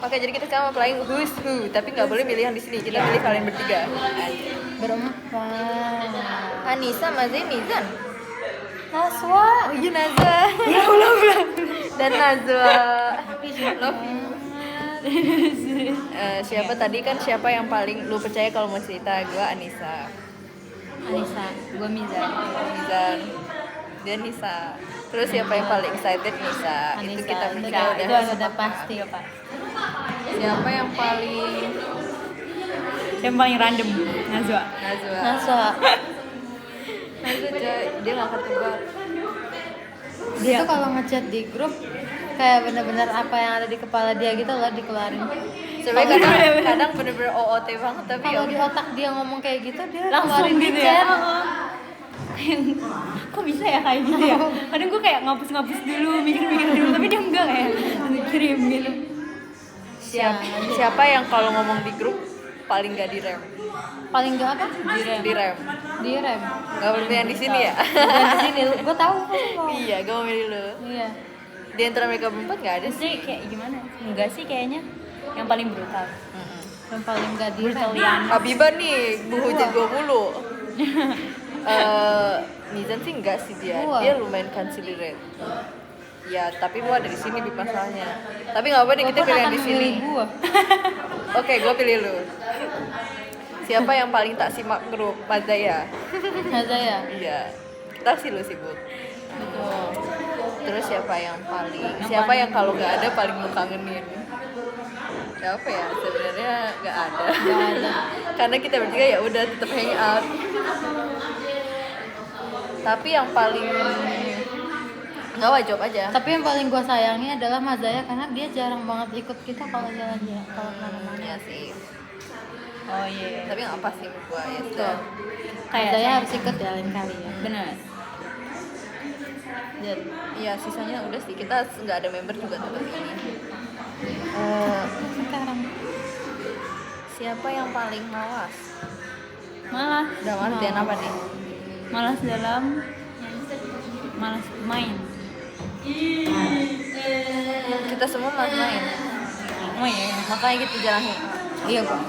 Oke, jadi kita sekarang applying who's who, tapi nggak boleh milih yang di sini. Kita milih kalian bertiga. Berempat. Anissa, Mazai, Mizan. Naswa. Oh iya, Nazwa. Dan Nazwa. Love you. Siapa tadi kan siapa yang paling lu percaya kalau mau cerita? Gua Anissa. Anissa, gue Mizan. Mizan. Dia Nisa. Terus siapa yang paling excited? Nisa. Itu kita bertiga itu udah udah pasti ya Pak. Siapa yang paling random? Nazwa. Nazwa dia nggak ketebak. Dia tuh kalau ngechat di grup kayak bener-bener apa yang ada di kepala dia gitu loh dikeluarin. Sebenarnya kadang bener-bener OOT banget, tapi Kalau di otak dia ngomong kayak gitu dia Langsung keluarin di gitu chat. Kok bisa ya kayak gitu ya? Kadang gue kayak ngapus dulu, mikir dulu, tapi dia enggak kayak kirim gitu. Siapa yang kalau ngomong di grup paling gak direm? Paling gak apa? Direm. Di rem. Gak boleh yang di sini ya? Di sini gue tahu kok. Iya, gue mau milih lu. Iya. Di antara mereka berempat gak ada sih. Sih kayak gimana? Enggak sih kayaknya. Yang paling brutal. Yang paling gak di rem. Brutalian. Habibah nih, hujat gue mulu. Nizan sih enggak sih dia lumayan considerate. Ya, tapi gua ada di sini di masalahnya. Tapi nggak apa-apa deh, kita pilih yang di sini. Oke, gua pilih lu. Siapa yang paling tak simak grup? Mazaya. Mazaya. Iya. Kita sih lu sibuk. Betul. Terus siapa yang yang kalau nggak ada paling lu kangenin? Siapa ya? Sebenarnya nggak ada. Karena kita bertiga ya udah tetap hang out. Tapi yang paling nggak wajib aja. Tapi yang paling gue sayangi adalah Mazaya karena dia jarang banget ikut kita kalau jalan-jalan kalau kemana-mana. Ya sih. Oh iya. Tapi nggak apa sih menurut gua ya sudah. Mazaya harus ikut ya lain kali ya. Benar. Iya, sisanya udah sih, kita nggak ada member juga tempat ini. Sekarang Siapa yang paling malas? Malas. Udah artian apa nih? Malas dalam malas main. Kita semua malas main. Oh iya. Makanya kita jalanin. iya kok.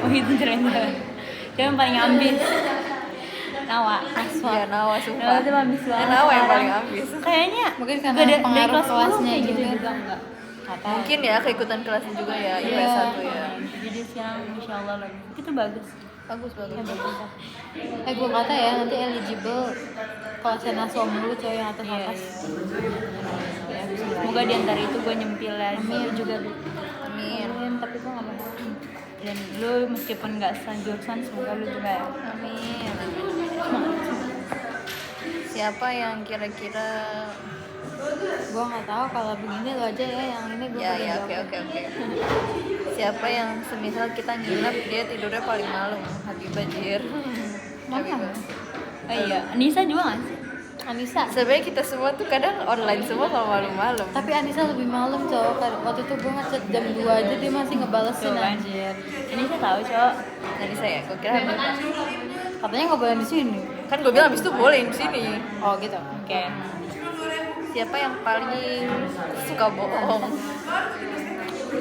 Oh itu ternyata. Siapa yang paling ambis? Nawa. Iya, Nawa Nawa sumpah. tuh ambis banget. Nawa yang paling ambis. Kayaknya Mungkin gak karena dari pengaruh kelas 10 kelasnya kayak juga. enggak. Mungkin ya keikutan kelasnya juga ya, IPS 1 ya. Jadi sekarang insya Allah lagi itu bagus. Bagus. Gue kata ya nanti eligible kelasnya Naswa mulu cewek yang atas. Ya, semoga di antara itu gue nyempil ya. Amin juga. Amin. Tapi gue nggak mau. Dan lu meskipun nggak sejurusan semoga lu juga ya. Amin. Siapa yang kira-kira Gue nggak tahu kalau begini lo aja ya yang ini gue ya oke. Siapa yang semisal kita nginep dia tidurnya paling malam? Habibah Jir. Habibah. Oh iya, Anissa juga nggak sih? Anissa. Sebenarnya kita semua tuh kadang online semua kalau malam-malam. Tapi Anissa lebih malam cowok. Waktu itu gue ngechat jam 2 aja dia masih ngebalesin Tuh kan. anjir. Anissa tahu cowok. Jadi saya, gue kira Habibah. Katanya nggak boleh di sini. Kan gue bilang abis itu boleh di sini. Oh gitu. Oke. Siapa yang paling suka bohong?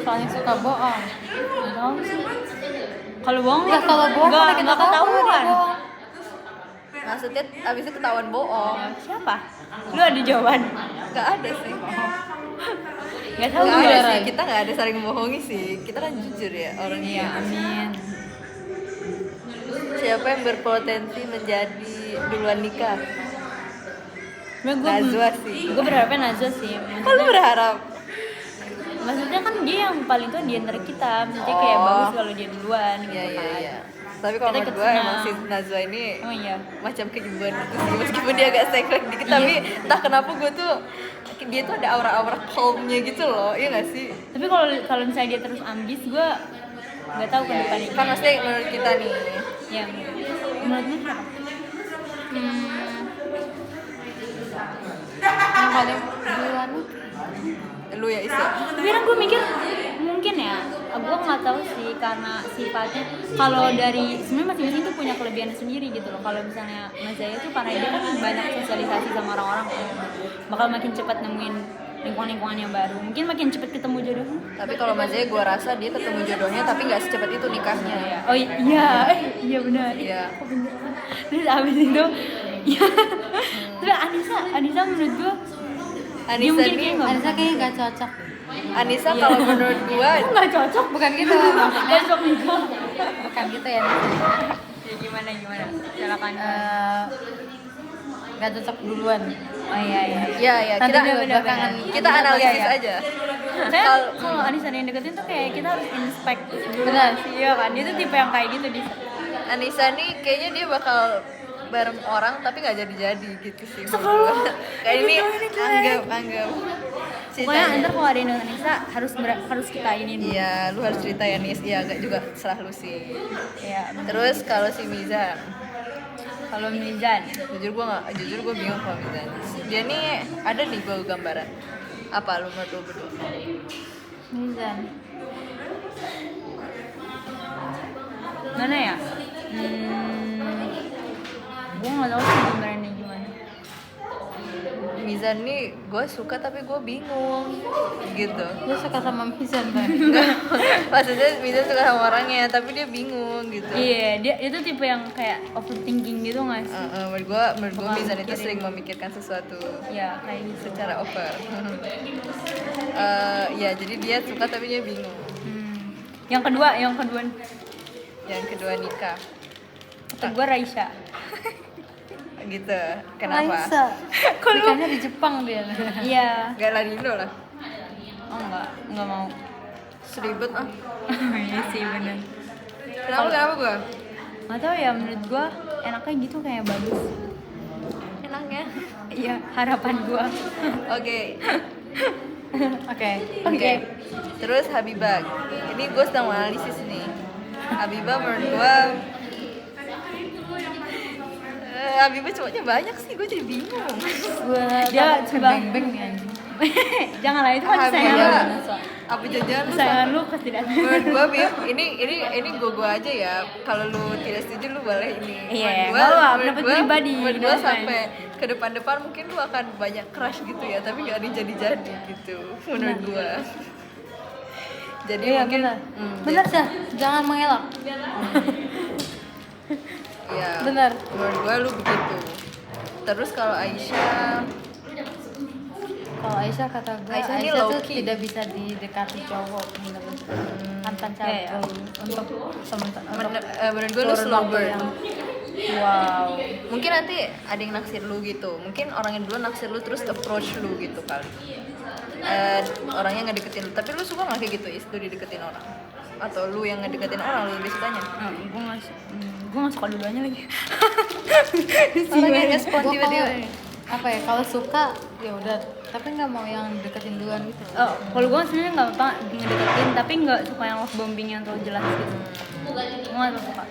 Paling suka bohong. Nggak tahu sih. Kalau bohong Ya kalau bohong nggak kita tahu dia ketahuan. bohong. Maksudnya abis itu ketahuan bohong? Siapa? Lu ada jawaban? Gak ada sih. Nggak tahu Gak gue. ada sih. Kita gak ada saling bohongi sih. Kita kan jujur ya orangnya. Iya, amin. Siapa yang berpotensi menjadi duluan nikah? Najwa sih. Gue berharapnya Najwa sih. Kok lu berharap? Maksudnya kan dia yang paling tua di antara kita. Maksudnya kayak bagus kalau dia duluan gitu kan. Iya. Tapi kalau Kita menurut gue kesenang. emang si Najwa ini Oh iya. macam keibuan gitu sih. Meskipun dia agak seklek dikit, tapi entah kenapa gue tuh dia tuh ada aura-aura calmnya gitu loh. Iya gak sih? Tapi kalau misalnya dia terus ambis, gue nggak tahu ke depannya. Kan maksudnya menurut kita nih. Yang menurutnya siapa? Yang paling duluan nih. Lu ya Isa. Tapi kan gue mikir mungkin ya, gue nggak tahu sih karena sifatnya. Kalau dari sebenarnya masing-masing tuh punya kelebihannya sendiri gitu loh. Kalau misalnya Mas Zaya tuh karena dia kan banyak sosialisasi sama orang-orang, bakal makin cepat nemuin lingkungan yang baru, mungkin makin cepet ketemu jodohnya. Tapi kalau Mazai gue rasa dia ketemu jodohnya tapi nggak secepat itu nikahnya. Oh iya, iya benar. Iya. Oh, bener. Terus abis itu, ya. Terus Anissa menurut gue, dia mungkin kayak nggak. Anissa kayaknya nggak cocok. Anissa kalau menurut gue nggak cocok. Bukan gitu maksudnya. Besok nikah. Bukan gitu ya. Ya gimana? Silakan. Nggak cocok duluan. Oh iya. Ya, Nanti kita dia belakangan. kita analisis aja. Saya kalau Anissa yang deketin tuh kayak kita harus inspect dulu. Benar. Iya kan, dia tuh tipe yang kayak gitu di. Anissa nih kayaknya dia bakal bareng orang tapi nggak jadi gitu sih. Kayak ini anggap. Pokoknya ntar kalau ada yang dengan Anissa harus kita ini. Iya, lu harus cerita ya Nis. Iya, agak juga serah lu sih. Iya. Terus kalau si Mizan, Kalau Mizan, jujur gue bingung kalau Mizan. Dia nih ada nih gue gambaran. Apa lu menurut lu berdua? Mizan. mana ya? Gue nggak tahu sih gambarannya gimana. Mizan nih gue suka tapi gue bingung gitu. Gue suka sama Mizan kan. Maksudnya Mizan suka sama orangnya tapi dia bingung gitu. Iya, dia itu tipe yang kayak overthinking gitu nggak sih? Menurut gue Mizan itu sering memikirkan sesuatu Ya kayak gitu. secara over. Ya jadi dia suka tapi dia bingung. Yang kedua Yang kedua nikah gue Raisya. gitu. Kenapa? Raisa. Nikahnya di Jepang dia. Iya. Gak lah di Indo lah. Oh enggak mau. Seribet ah. Iya sih bener. Kenapa gue? Nggak tahu ya, menurut gue enaknya gitu kayak bagus. Enaknya. Iya, harapan gue. Oke. Oke. Terus Habibah. Ini gue sedang menganalisis nih. Habibah menurut gue Habibah cowoknya banyak sih, gue jadi bingung. Dia coba beng nih anjing. Janganlah itu kan kesayangan lu. Apa jajan lu? Kesayangan lu ketidakhadiran. Menurut gue ini gue aja ya. Kalau lu tidak setuju lu boleh ini. Iya, nggak apa, pendapat pribadi. Menurut gue sampai ke depan mungkin lu akan banyak crush gitu ya, tapi gak ada jadi gitu. Menurut gue. Jadi Iya, mungkin benar sih, jangan mengelak. Iya. Benar. Menurut gue lu begitu. Terus kalau Aisyah kata gue, Aisyah ini Aisyah tuh low-key. tidak bisa didekati cowok mantan cowok Iya, iya. untuk sementara. menurut gue lu slow burn. Wow. Mungkin nanti ada yang naksir lu gitu. Mungkin orang yang dulu naksir lu terus approach lu gitu kali. Orangnya ngedeketin lu. Tapi lu suka nggak kayak gitu, Is? Lu dideketin orang? Atau lu yang ngedeketin orang lu lebih sukanya? Gue nggak suka dulunya lagi. Orang yang respon Gua tiba-tiba. apa ya, kalau suka ya udah, tapi nggak mau yang deketin duluan gitu. Kalau gue sebenarnya nggak apa ngedeketin, tapi nggak suka yang love bombing yang terlalu jelas gitu. Gue nggak suka.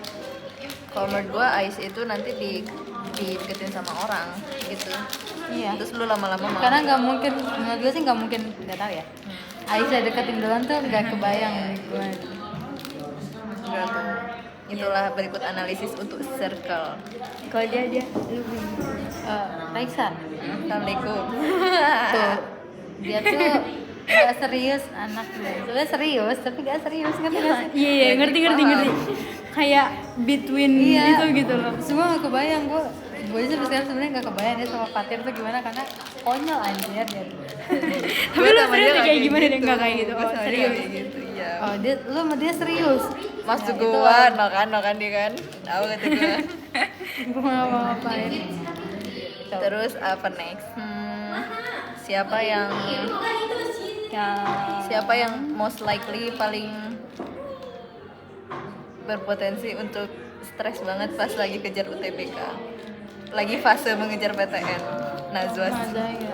Kalau menurut gue Ais itu nanti dideketin sama orang gitu. Iya. Terus lu lama-lama mau. Karena nggak mungkin, menurut gue sih nggak mungkin, nggak tahu ya. Aisyah deketin duluan tuh nggak kebayang gue. Enggak tuh. Itulah berikut analisis untuk circle. Kalau dia Raisa Assalamualaikum. tuh, dia tuh nggak serius anaknya. Sebenarnya serius tapi nggak serius, ngerti nggak sih? Iya, ngerti. Kayak between Iya. itu gitu loh. Semua nggak kebayang gue aja sampai sekarang sebenarnya nggak kebayang dia sama Fatir tuh gimana, karena konyol anjir dia. Tapi lu serius kayak gimana deh, nggak kayak gitu. Gua Oh, sama dia serius. kayak gitu, iya. Oh lu sama dia serius? Masuk Ya, itu gua, no kan dia kan. Tahu kata gua. gue nggak mau ngapain. Terus apa next? Siapa yang most likely paling berpotensi untuk stres banget pas lagi kejar UTBK, lagi fase mengejar PTN? Nazwa. Mazaya.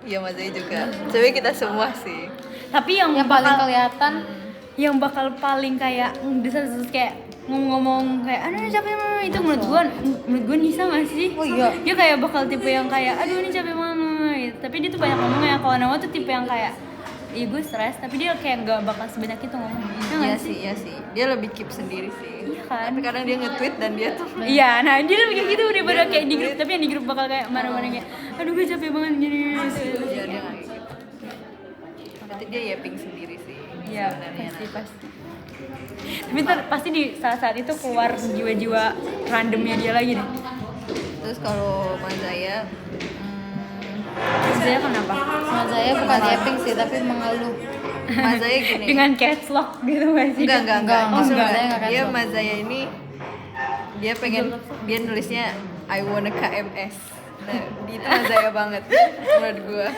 Iya Mazai juga. Coba kita semua sih. Tapi yang Yang paling bakal kelihatan yang bakal paling kayak desas-desus kayak ngomong kayak aduh ini capek mama, itu menurut gue Nisa nggak sih? Oh iya. Dia kayak bakal tipe yang kayak aduh ini capek mama gitu. Tapi dia tuh banyak ngomong ya. Kalau Nawa tuh tipe yang kayak iya gue stres, tapi dia kayak nggak bakal sebanyak itu ngomong. Iya sih. Dia lebih keep sendiri sih. Iya kan? Tapi kadang dia nge-tweet dan dia tuh Iya, nah dia lebih kayak gitu daripada kayak di grup. Tapi yang di grup bakal kayak mana-mana kayak aduh gue capek banget gini. Iya, dia nggak kayak gitu. dia Yeping sendiri sih Iya, sebenarnya. pasti. Tapi ntar pasti di saat-saat itu keluar jiwa-jiwa randomnya dia lagi deh. Terus kalau Mazaya Saya kenapa? Mazaya bukan Yeping sih tapi mengeluh. Mazaya gini. Dengan caps lock gitu nggak sih? Enggak. Oh, Justru enggak. enggak. Saya Dia enggak Mazaya ini dia pengen dia nulisnya I wanna KMS. Nah, itu Mazaya banget menurut gua.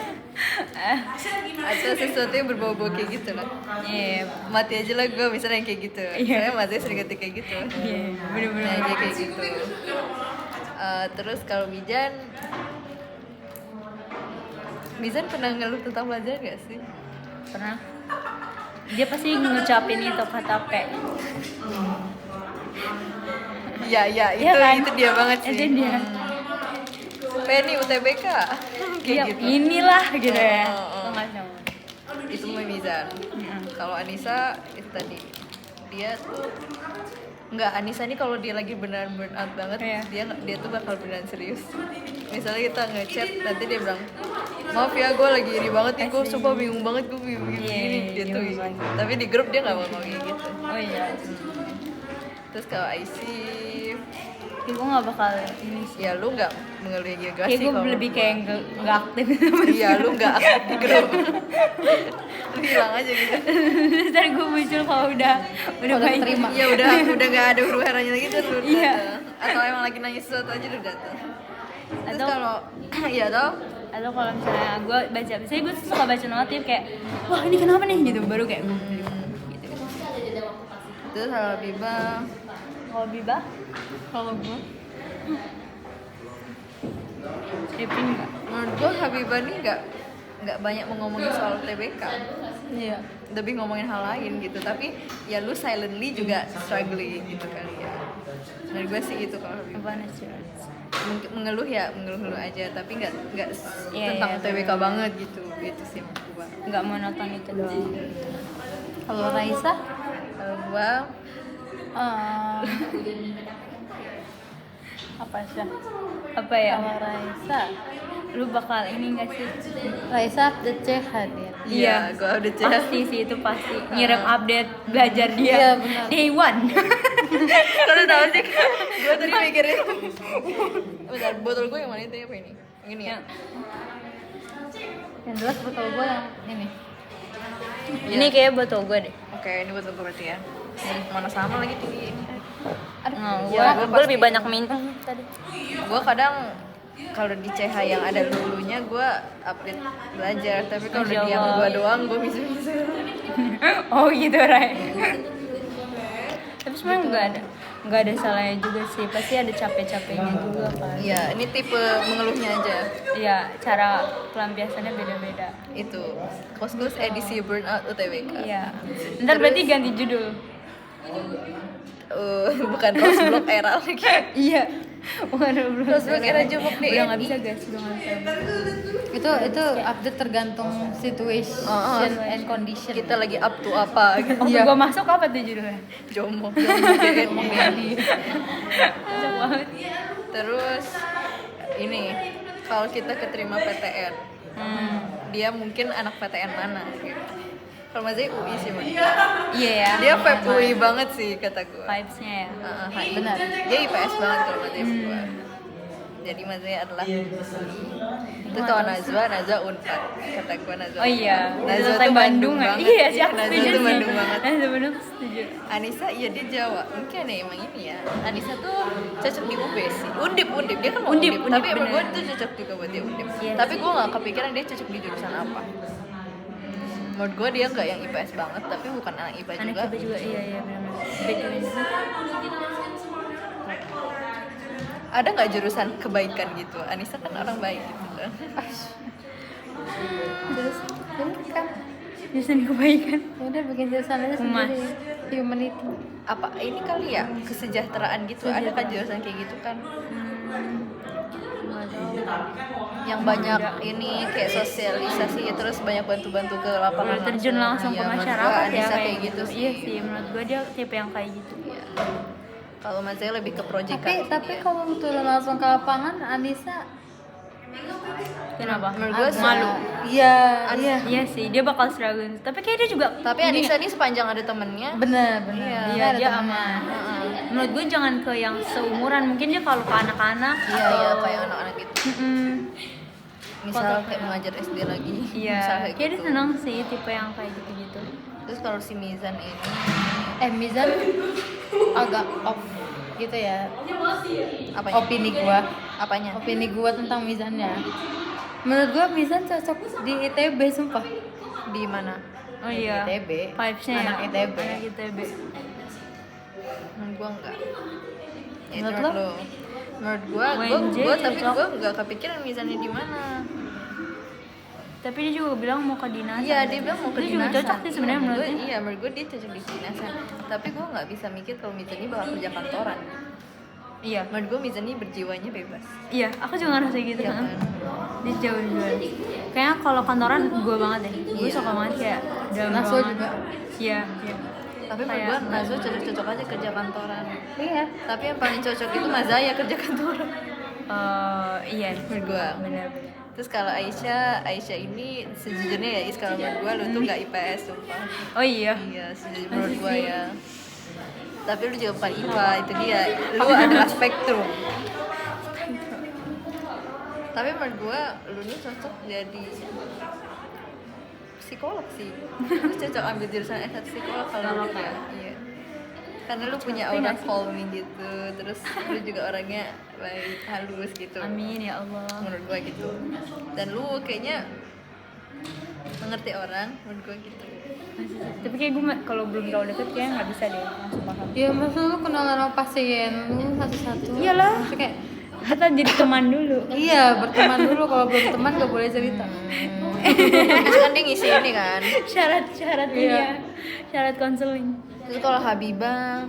Atau sesuatu yang berbau-bau kayak gitu lah. Iya, Mati aja lah gua misalnya yang kayak gitu. Soalnya Mazaya sering ketik kayak gitu. iya, bener-bener. Nah, dia kayak gitu. Terus kalau Mizan pernah ngeluh tentang pelajaran gak sih? Pernah. Dia pasti ngucapin itu kata P. Iya, Iya kan? itu dia banget sih. Itu dia. Penny UTBK kayak Iya, gitu. inilah gitu ya. Oh. Lo nggak sama. Itu Mizan. Kalau Anissa itu tadi dia tuh nggak, Anissa nih kalau dia lagi beneran burn out banget, Iya. dia tuh bakal beneran serius. Misalnya kita ngechat, nanti dia bilang, maaf ya gue lagi iri banget nih, gue sumpah bingung banget, gue bingung gini. Dia tuh, tapi di grup dia nggak mau ngomong kayak gitu. Oh iya. Terus kalau IC, Gue nggak bakal ini sih. ya lu nggak mengeluh gak Kayak sih? gue kalau- lebih kayak nggak aktif. Iya, lu nggak aktif di grup. Lu hilang aja gitu. Ntar gue muncul kalau udah baik. terima. Iya udah nggak ada huru haranya lagi tuh lu Iya. datang. Atau emang lagi nanya sesuatu aja lu datang. Terus Atau- kalau iya tau Atau kalau misalnya gue baca, biasanya gue suka baca notif kayak, wah ini kenapa nih gitu, baru kayak gitu. terus kalau Biba, Kalau Biba, kalau gue Ipin nggak? menurut gue Habibah nih nggak banyak ngomongin soal TBK, Iya. lebih ngomongin hal lain gitu. Tapi ya lu silently juga struggling gitu kali ya. Menurut gue sih itu kalau Habibah. Apa assurance? Mengeluh aja, tapi nggak Iya, tentang iya, TBK banget gitu sih menurut gue. Nggak monoton itu doang. Kalau Raisa Kalau gue Apa sih? Apa ya? kalau Raisa Lu bakal ini nggak sih? Raisa update C hadir. iya gue udah cek. Pasti sih itu pasti. Ngirim update belajar dia. Iya, benar. Day one. Karena tau sih, gue tadi mikirin. Bentar, botol gue yang mana itu apa ini? Yang ini ya? Yang jelas betul gue yang ini. Ini kayak botol gue deh. Oke, ini botol gue berarti ya. Mana sama lagi di ini. Gua pasti. lebih banyak minum tadi. Gue kadang kalau di CH yang ada lulunya gue update belajar, tapi kalau Masya di yang Allah. gue doang gue bisa. Oh gitu, Ray. Tapi sebenarnya nggak ada salahnya juga sih. Pasti ada capek-capeknya juga kan. Iya, ini tipe mengeluhnya aja. Iya, cara pelampiasannya beda-beda. Itu Kos-kos edisi burnout UTBK. Iya. Ntar berarti ganti judul. Bukan Rose Block era lagi. Iya. Waduh, belum. Rose Block era jumuk deh. Udah nggak bisa guys, udah nggak bisa. Itu update tergantung situation and condition. Kita lagi up to apa gitu. Waktu gua masuk apa tuh judulnya? Jomo GN. Masuk banget. Terus ini kalau kita keterima PTN, dia mungkin anak PTN mana gitu. Kalau Mazai UI sih, Mas. Iya ya. Dia vibe UI banget sih kata gue. Vibes-nya ya. Benar. Dia IPS banget kalau Mazai gue. Jadi Mazai adalah itu tau Najwa Unpad kata gue Najwa. Oh iya. Najwa Selesai tuh Bandung kan? banget. Iya sih, aku Najwa setuju tuh sih. Bandung banget. Najwa Bandung setuju. Anissa iya dia Jawa. Mungkin ya emang ini ya. Anissa tuh cocok di UB sih. Undip dia kan mau Undip, Tapi emang gue bener. tuh cocok juga buat dia Undip. Iya Tapi gue gak kepikiran dia cocok di jurusan apa. Menurut gue dia nggak yang IPS banget, tapi bukan anak IPA Anak juga. kita juga iya benar. Ada nggak jurusan kebaikan gitu? Anissa kan orang baik gitu kan. Terus kan Jurusan kebaikan. udah bikin jurusan aja Humas. sendiri. Humanity. Apa ini kali ya kesejahteraan gitu? Ada kan jurusan kayak gitu kan? Yang banyak ini kayak sosialisasi terus banyak bantu-bantu ke lapangan. Terjun langsung ke Iya, menurut masyarakat gua ya Anissa kayak kayak gitu sih. Iya sih, menurut gue dia tipe yang kayak gitu. Iya. Kalau Mas Zaya lebih ke proyekan. Tapi kalau turun langsung ke lapangan Anissa Kenapa? Menurut gue malu. Iya. Iya sih, dia bakal struggle. Tapi kayak dia juga. Tapi Anissa ini sepanjang ada temennya. Bener. Iya, dia aman. Menurut gue jangan ke yang seumuran. Mungkin dia kalau ke anak-anak. Iya, kayak anak-anak gitu. Misal Kalau- kayak mengajar SD lagi. Iya. Misal Kayak dia gitu. seneng sih tipe yang kayak gitu-gitu. Terus kalau si Mizan ini Mizan agak off gitu ya. apanya? Opini gua. Apanya? Opini gua tentang Mizannya. Menurut gua Mizan cocok di ITB sumpah. Di mana? Oh iya. ITB. Vibes-nya ya. Anak ITB. Anak ITB. Menurut gua enggak. Ya, Menurut menurut lo? lo? Menurut gua WNJ tapi cocok. gua enggak kepikiran Mizannya di mana. Tapi dia juga bilang mau ke dinasan. Iya, dia bilang mau ke Dia juga dinasan. cocok sih sebenarnya Menurut menurutnya. gua, iya, menurut gue dia cocok di dinasan. Tapi gue nggak bisa mikir kalau Mizani bakal kerja kantoran. Iya. Menurut gue Mizani berjiwanya bebas. Iya, aku juga ngerasa gitu Iya kan. kan? Dia jauh jual. Kayaknya kalau kantoran gue banget deh. Gue Iya. suka banget kayak dalam Naso ruangan. juga. Iya. Tapi menurut gue Nazo cocok-cocok aja kerja kantoran. Iya. Tapi yang paling cocok itu Mazaya kerja kantoran. Iya. Menurut gue. Benar. Terus kalau Aisyah ini sejujurnya ya Is, kalau menurut gue lu tuh nggak IPS sumpah. Oh iya. Iya, sejujurnya menurut gue ya. Tapi lu juga bukan IPA, itu dia. Lu adalah spektrum. Tapi menurut gue lu nih cocok jadi psikolog sih. Lu cocok ambil jurusan S1 psikolog kalau menurut gue. Iya. Karena lu punya aura calming gitu. Terus lu juga orangnya baik, halus gitu. Amin ya Allah. Menurut gue gitu. Dan lu kayaknya mengerti orang, menurut gue gitu. Tapi kayak gue kalau belum terlalu deket kayaknya nggak bisa deh langsung paham. Ya masa lu kenalan sama pasien lu satu-satu. Iyalah. Maksudnya kayak Kita jadi teman dulu. iya, berteman dulu, kalau belum teman gak boleh cerita. Terus kan dia ngisi ini kan. Syarat-syarat Iya. iya. Syarat konseling. Terus kalau Habibah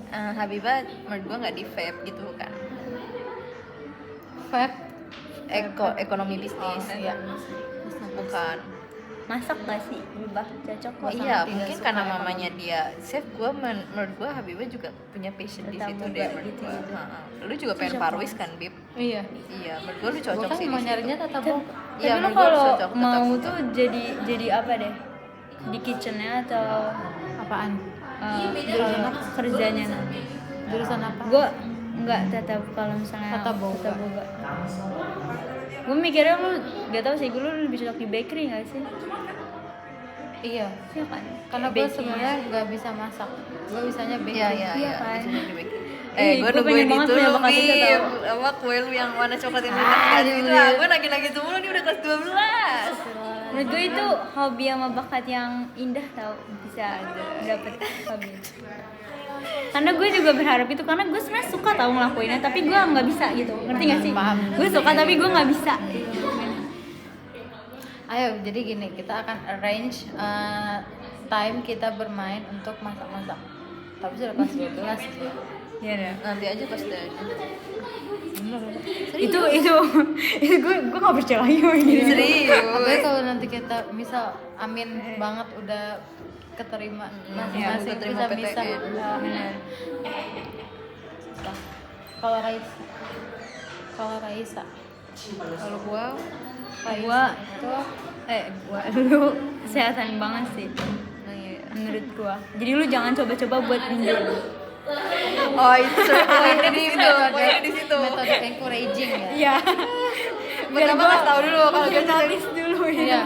Habibah menurut gue nggak di vape gitu kan. Vape. Ekonomi bisnis. Iya. Bukan. Masak gak sih? Berubah cocok kok. Iya, tidak mungkin suka karena emang. mamanya dia chef. Menurut gue Habibah juga punya passion di Tetap situ muda deh menurut gitu. gue. Lu juga pengen parwis kan, Bib? Iya. Iya, menurut gue lu Gua cocok kan sih di mau situ. nyarinya tetap buka. Iya, Tapi lo menurut gua kalau cocok, tetap mau buka. tuh jadi apa deh? Di kitchennya atau Apaan? jurusan kerjanya nanti? Jurusan apa? Gue nggak tetap kalau misalnya Tata boga. Gue mikirnya lu gak tau sih, gue lu lebih cocok di bakery gak sih? Iya. Iya kan? Karena gue Baking. sebenarnya nggak bisa masak. Gue bisanya baking. Iya, Iya kan? bisa jadi baking. Ih, Gue gua pengen nungguin banget itu punya lu, bakat itu Bib. tau. Apa kue lu yang warna coklat ini? Gitu iya. lah, gue nagih-nagih tuh mulu nih udah kelas 12. Menurut gue itu hobi sama bakat yang indah tau, bisa dapet hobi. Karena gue juga berharap itu, karena gue sebenarnya suka tau ngelakuinnya, tapi gue nggak bisa gitu, ngerti gak sih? Paham. Gue suka tapi gue nggak bisa. Ayo, jadi gini, kita akan arrange time kita bermain untuk masak-masak. Tapi sudah kelas 12 ya. Iya deh. Nanti aja pas udah. Itu gue nggak percaya lagi sama gini. Serius. Apalagi kalau nanti kita misal amin banget udah keterima masing-masing Iya, keterima bisa-bisa. PTN. Benar. Kalau Raisa Kalau gue Gue lu kesehatan banget sih nah, iya. menurut gue. Jadi lu jangan coba-coba buat ninja. Oh itu poinnya di situ, poinnya di situ. metode encouraging ya. Iya. Pertama kasih tahu dulu kalau gue notice dulu ya. Iya.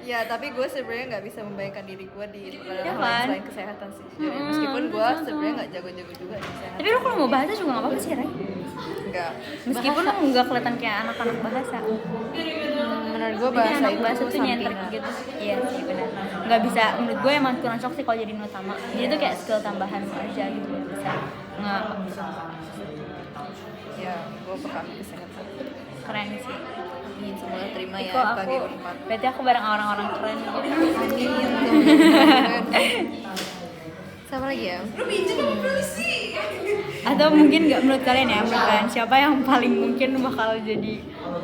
Ya tapi gue sebenarnya nggak bisa membayangkan diri gue di Ya hal kan? selain kesehatan sih. Meskipun gue sebenarnya nggak jago-jago juga di kesehatan. Tapi lu kalau mau bahasa juga nggak apa-apa sih, Ray. Enggak. Meskipun lu nggak kelihatan kayak anak-anak bahasa. Menurut gue Jadi bahasa anak itu bahasa tuh nyentrik sampingan. gitu. Iya sih benar. Nggak bisa, menurut gue emang kurang cocok sih kalau jadi utama. Jadi itu kayak skill tambahan aja gitu ya, bisa nggak Ya gue peka kesehatan. keren sih. Semoga terima ya Kok pagi aku, Unpad. berarti aku bareng orang-orang keren gitu. Siapa lagi ya? Atau mungkin nggak menurut kalian ya, menurut kalian siapa yang paling mungkin bakal jadi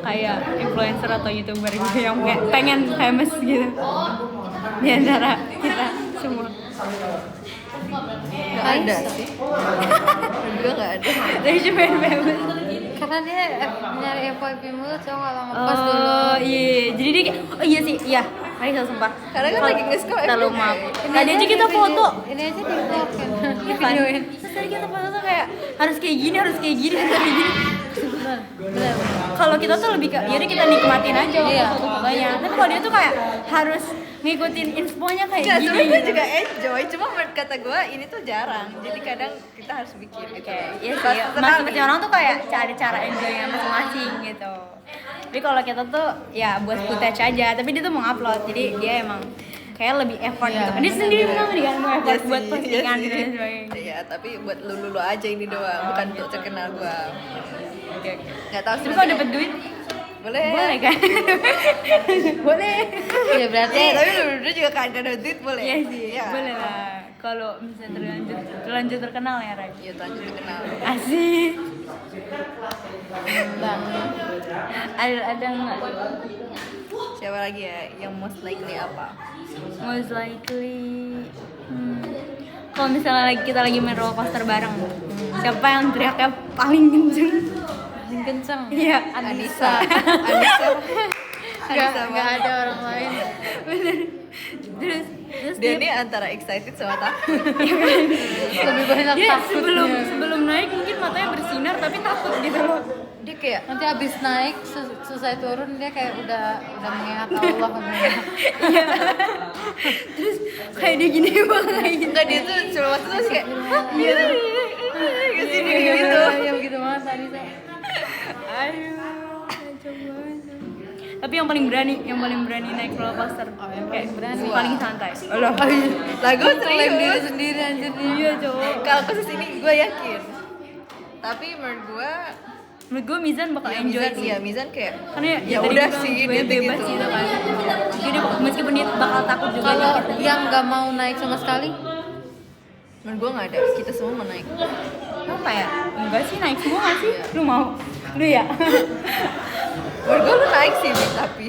kayak influencer atau youtuber gitu yang kayak pengen famous gitu di antara kita semua. Gak ada sih. Menurut gue gak ada. Tapi cuma yang famous. Karena dia nyari FYP mulu cowok kalau ngepost dulu. Oh iya, jadi dia kayak, oh iya sih, iya Raisa sumpah. Karena kan lagi nge-scroll terlalu FYP. maaf. Tadi aja kita foto. Ini aja di vlog kan. Iya kan? Terus tadi kita foto tuh kayak harus kayak gini, harus kayak gini, harus kayak gini. Bener, bener. Kalau kita tuh lebih kayak, yaudah kita nikmatin aja Iya. foto-fotonya. Tapi kalau dia tuh kayak harus ngikutin infonya kayak Enggak, gini. sebenarnya gue juga enjoy, cuma menurut kata gue ini tuh jarang. Jadi kadang kita harus bikin gitu. Iya Pas sih, sekali. masing-masing orang tuh kayak cari cara enjoynya masing-masing gitu. Tapi kalau kita tuh ya buat footage aja, tapi dia tuh mau upload, jadi dia emang kayak lebih effort Iya, gitu. Dia sendiri bilang dia kan mau Iya effort sih, buat iya postingan sih. gitu dan sebagainya. Iya, tapi buat lu aja ini doang, bukan untuk terkenal gue. Oke. Nggak tahu sih. Tapi kalau dapet duit boleh. boleh kan? Boleh. Iya berarti Tapi lu juga kan ada duit boleh. Iya sih, Iya. boleh lah. Kalau misalnya terlanjur terkenal ya Ray. Iya, lanjut dikenal. Asik. bang. Ada nggak? Siapa lagi ya yang most likely apa? Most likely kalau misalnya kita lagi main roller coaster bareng, siapa yang teriaknya paling kenceng? Paling kenceng. Iya, Anissa. Anissa. Gak ada orang lain. Bener. Terus Dia ini antara excited sama takut. Lebih banyak dia takutnya. sebelum naik mungkin matanya bersinar tapi takut gitu loh. Dia kayak Nanti abis naik selesai turun dia kayak udah mengingat Allah. Terus kayak dia gini banget gitu. enggak, dia tuh cuma waktu itu kayak Iya. kesini gitu. Ya begitu banget tadi saya. Aduh, kacau banget. Tapi yang paling berani naik roller coaster. Oh, yang Kayak paling berani. paling santai. Alah. Lagu Klaim diri serius. sendiri anjir. Iya, cowok. Kalau kasus ini gue yakin. Tapi menurut gue Menurut gue Mizan bakal ya enjoy Mizan, sih. iya Mizan kayak Karena ya tadi udah gue sih bilang dia gue bebas gitu. gitu kan. Jadi meskipun dia bakal takut juga. Kalau gitu. yang nggak mau naik sama sekali, Menurut gue nggak ada. Kita semua mau naik. Apa ya? Enggak sih, naik semua nggak sih? Lu mau? Lu ya? Menurut gue lu naik sih, Bik, tapi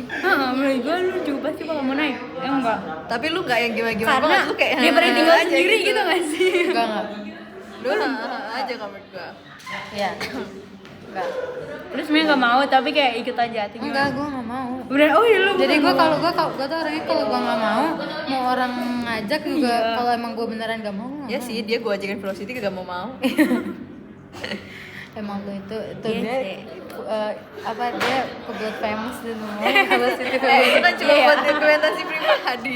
Menurut gue lu juga pasti bakal mau naik. Enggak. tapi lu nggak yang gimana-gimana Karena banget. Lu kayak dia pernah tinggal aja sendiri gitu nggak sih? enggak. Lu aja kalau menurut gue. Iya. Enggak. Terus sebenarnya nggak mau, tapi kayak ikut aja. Atau gimana? Enggak, gue nggak mau. Bener, oh iya lu. Jadi bukan gue mau. kalau gue tuh orangnya kalau gue nggak mau orang ngajak juga Iya. kalau emang gue beneran nggak mau. Ya sih, dia gue ajakin Velocity gak mau. Emang lu itu Iya dia sih. apa dia kebetulan famous di rumah kalau situ Itu kan cuma Iya. buat dokumentasi pribadi.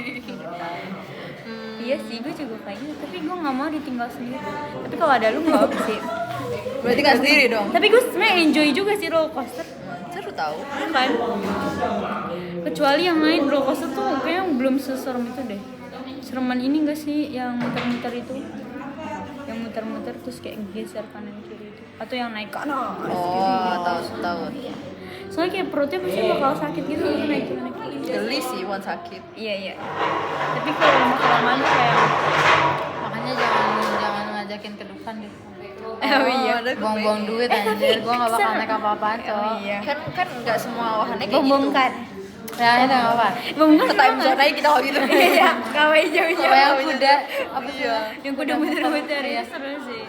Iya sih, gue juga kayak gitu. Tapi gue nggak mau ditinggal sendiri. Tapi kalau ada lu nggak apa sih. Berarti gak sendiri dong. Tapi gue sebenarnya enjoy juga sih roller coaster. Seru tahu. Kan? Kecuali yang lain roller coaster tuh kayaknya belum seserem itu deh. Sereman ini gak sih yang muter-muter itu? Yang muter-muter terus kayak geser kanan kiri itu. Atau yang naik kanan. Oh, tahu. Soalnya kayak perutnya pasti bakal sakit gitu kalau naik kanan kiri. Geli sih, one sakit. Iya. Tapi kalau lama-kelamaan tuh kayak makanya jangan ngajakin ke depan deh. Oh iya. ada Buang-buang duit anjir, gue gak bakal naik apa-apaan Oh cowok. iya. Kan nggak semua wahana kayak gitu. Bom-bomkan. Ya itu gak apa. Bom-bomkan. Ke time zone aja kita kalau gitu. Iya, kawai jauh-jauh. Kalau yang kuda apa sih? Iya. Yang kuda muter-muter ya seru sih.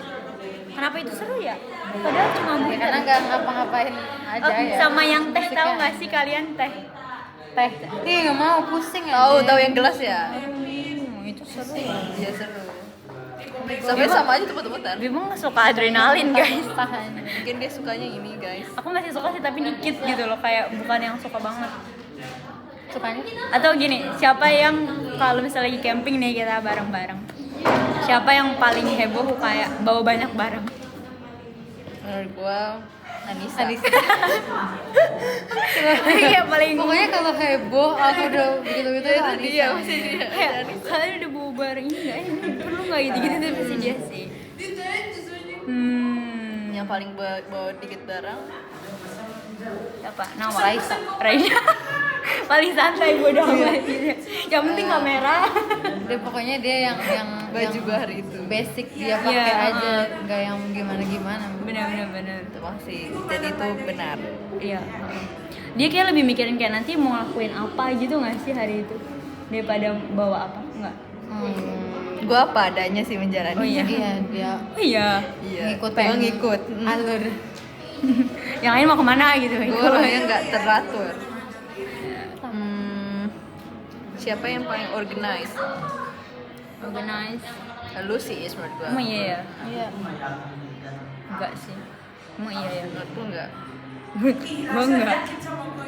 Kenapa itu seru ya? Padahal cuma Ya, muter. karena gak ngapa-ngapain aja Oh, ya. sama yang teh Musiknya. tahu nggak sih kalian teh? Teh. Ih gak mau pusing ya. Tahu yang gelas ya. Itu seru. Iya seru. Sampai sama aja tebet-tebetan. Bimo nggak suka adrenalin guys. Tahan. Mungkin dia sukanya ini guys. Aku masih suka sih tapi dikit gitu loh, kayak bukan yang suka banget. Sukanya? Atau gini, siapa yang kalau misalnya lagi camping nih kita bareng-bareng, siapa yang paling heboh kayak bawa banyak barang? Menurut gua Anissa. Iya paling. Pokoknya kalau heboh aku udah begitu-begitu Itu tuh dia Anissa. masih dia. Kayak kalian udah bawa barang ini nggak? Ini perlu nggak gitu-gitu tuh pasti dia sih. Yang paling bawa dikit barang. Apa? Nawa. Raisa. Paling santai bodo amat gitu. Yang penting kamera. Dia pokoknya dia yang Baju yang gua hari itu. basic dia pakai Iya, aja, nggak yang gimana-gimana. Benar. Itu masih. Jadi itu benar. Iya. Dia kayak lebih mikirin kayak nanti mau ngelakuin apa gitu nggak sih hari itu daripada bawa apa? Enggak. Gua apa adanya sih menjalani. Oh iya. Iya dia Oh iya. Iya. ngikut Gua ngikut. alur. Yang lain mau kemana gitu. Gue orangnya nggak teratur. Siapa yang paling organized? Organize. Lu sih menurut gue. Emang iya ya? Iya. Enggak sih. Emang iya ya? Menurut gue enggak. Gue enggak.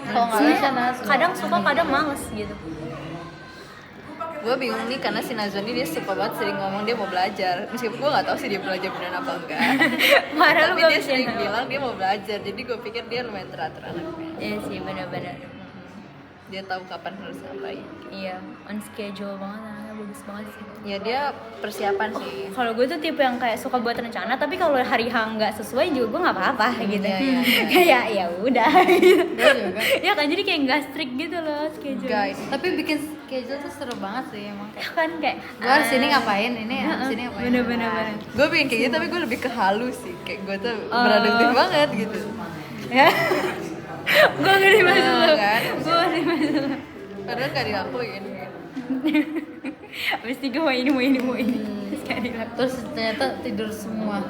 Kalau nggak bisa Nazwa. Kadang suka, kadang males gitu. Gue bingung nih karena si Nazwa ini dia suka banget sering ngomong dia mau belajar. Meskipun gue nggak tahu sih dia belajar beneran apa enggak. Marah lu Tapi gak dia bisa sering tahu. bilang dia mau belajar. Jadi gue pikir dia lumayan teratur anaknya. Iya sih, benar-benar. Dia tahu kapan harus ngapain. Iya, on schedule banget, anaknya bagus banget sih. Ya dia persiapan sih. Kalau gue tuh tipe yang kayak suka buat rencana, tapi kalau hari H nggak sesuai juga gue nggak apa-apa gitu. iya. Kayak ya udah. Gitu. Gue juga. Ya kan, jadi kayak nggak strict gitu loh schedule. Guys, Tapi bikin schedule tuh seru banget sih emang. Ya kan kayak Gue harus sini ngapain, ini harus sini ngapain. Bener-bener. gue bikin kayak gitu tapi gue lebih ke halus sih. Kayak gue tuh Oh. produktif banget gitu. Ya. Gue nggak dimaksud lo. Kan? Gue nggak dimaksud lo. Padahal gak dilakuin. Abis tiga mau ini. Terus gak dilakuin. Terus ternyata tidur semua.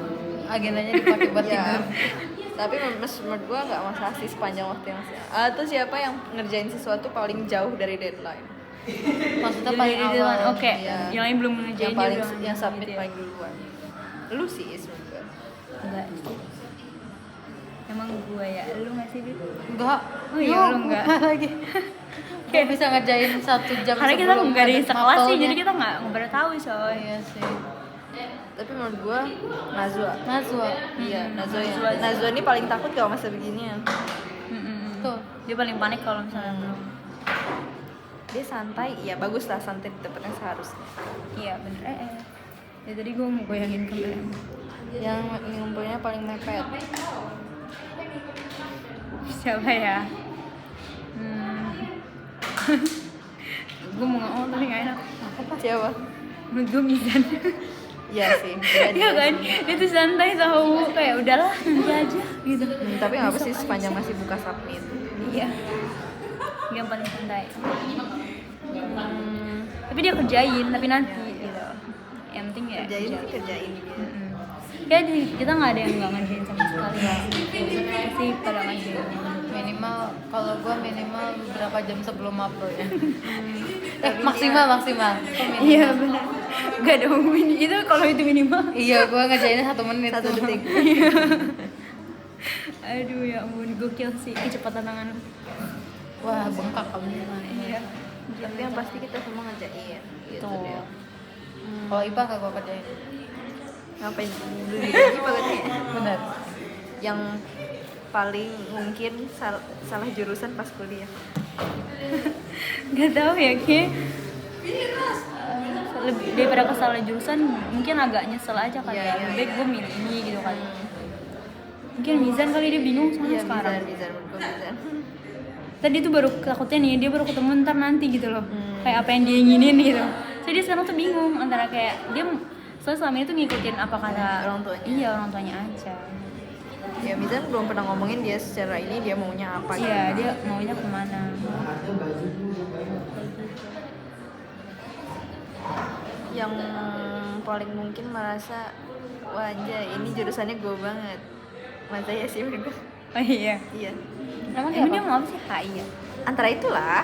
Agendanya dipakai buat Ya. tidur. Tapi menurut gue gak masalah sih sepanjang waktu yang atau siapa yang ngerjain sesuatu paling jauh dari deadline. Maksudnya paling Jadi awal. deadline, oke. Iya. Yang lain belum ngerjain Yang paling dia yang udah submit gitu ya. paling duluan. Lu sih menurut gue. Enggak sih. Emang gue ya, lu nggak sih Dit? Enggak. Oh iya, lu enggak. lagi. Kayak bisa ngerjain 1 jam Karena kita sebelum nggak di ada sekelas sih, mapelnya. jadi kita nggak pernah tahu soalnya. Iya sih. Tapi menurut gue Nazwa. Nazwa. Iya, Nazwa ini paling takut kalau masa beginian. Tuh. Dia paling panik kalau misalnya belum. Dia santai, ya bagus lah santai di tempatnya seharusnya. Iya bener. Ya tadi gue mau goyangin kamera. Yang ngumpulnya paling mepet. Siapa ya? Gue mau ngomong tapi nggak enak. Siapa? Menurut gue Mizan. Iya sih. Iya kan? Itu santai tahu, kayak udahlah nanti aja gitu. Tapi nggak apa sih sepanjang masih buka submit. Iya. Dia yang paling santai. Tapi dia kerjain, tapi nanti gitu. Yang penting ya Kerjain sih kerjain dia. Kayak kita nggak ada yang nggak ngerjain sama sekali. Pasti pada ngerjain. Minimal kalau gua minimal beberapa jam sebelum upload ya. Maksimal. Kok minimal? Iya benar. Gak ada minimal itu kalau itu minimal. Iya, gua ngerjainnya 1 menit. 1 detik. Aduh ya ampun, gokil sih kecepatan tangan. Wah, bengkak kamu. Iya. Tapi yang pasti kita semua ngerjain. Gitu Tuh. deh. Kalau IPA kagak gua kerjain. Ngapain dulu lagi banget Benar. yang paling mungkin salah jurusan pas kuliah. Gak tahu ya kayak lebih daripada kesalah jurusan mungkin agak nyesel aja kali Iya, ya. iya, Lebih baik iya. gue milih ini gitu kan. Mungkin Mizan kali dia bingung sama Iya, sekarang. Mizan menurut gue Mizan. Tadi tuh baru takutnya nih dia baru ketemu ntar nanti gitu loh. Kayak apa yang dia inginin gitu. Jadi dia sekarang tuh bingung antara kayak dia soalnya selama ini tuh ngikutin apa kata Orang tuanya. Iya, orang tuanya aja. Ya Mizan belum pernah ngomongin dia secara ini dia maunya apa gitu. Iya, dia maunya kemana. Yang paling mungkin merasa wah anjay ini jurusannya gue banget. Masa ya sih menurut gue. Oh iya. Iya. Emang Emang dia mau apa sih? HI ya? Antara itulah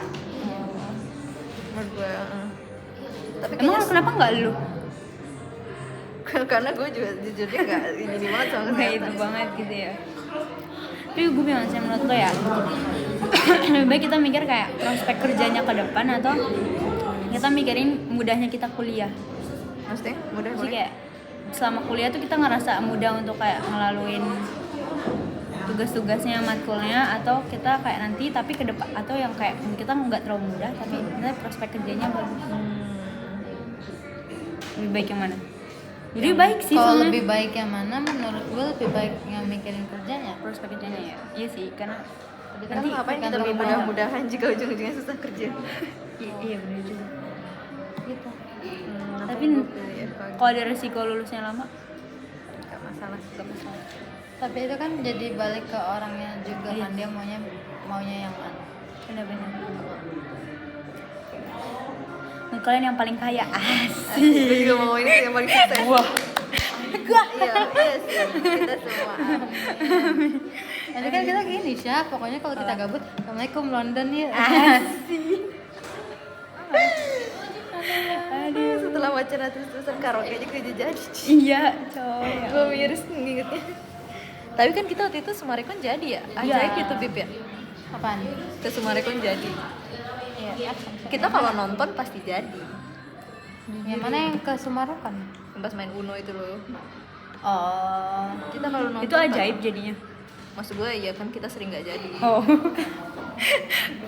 menurut gue. Tapi Emang kayaknya kenapa nggak lu? karena gue juga jujurnya gak ini banget sama Kayak itu kesehatan. banget gitu ya. Tapi gue bilang sih menurut lo ya lebih baik kita mikir kayak prospek kerjanya ke depan atau kita mikirin mudahnya kita kuliah. Maksudnya mudah Jadi mulai. kayak selama kuliah tuh kita ngerasa mudah untuk kayak ngelaluin tugas-tugasnya, matkulnya, atau kita kayak nanti tapi ke depan atau yang kayak kita nggak terlalu mudah tapi kita prospek kerjanya bagus. Lebih baik yang mana? Jadi baik sih Kalau sebenarnya. lebih baik yang mana? Menurut gue lebih baik yang mikirin kerjanya. prospek kerjanya ya. Iya sih, karena Nanti ngapain kita tergantung bermudah-mudahan jika ujung-ujungnya susah kerja. iya benar juga. Gitu. Tapi kalau ada resiko lulusnya lama, Gak masalah. gak masalah. Tapi itu kan jadi balik ke orangnya juga Iya. kan dia maunya yang mana. Benar-benar. Nah, kalian yang paling kaya asik. Gue juga mau ini yang paling sukses. Wah. Iya, iya sih. Kita semua. Nanti kan kita gini Syah, pokoknya kalau kita gabut, Assalamualaikum London ya. Aduh, setelah wacana terus-terusan karaoke aja kerja jadi. Iya coy. Gue miris ngingetnya. Tapi kan kita waktu itu Sumarekon jadi ya? Ajaib gitu Bib ya? Apaan? Ke Sumarekon jadi. Iya. Kita kalau nonton pasti jadi. Yang mana yang ke Sumarekon? Pas main Uno itu loh. Oh. Kita kalau nonton Itu ajaib jadinya. Maksud gue ya kan kita sering gak jadi. Oh.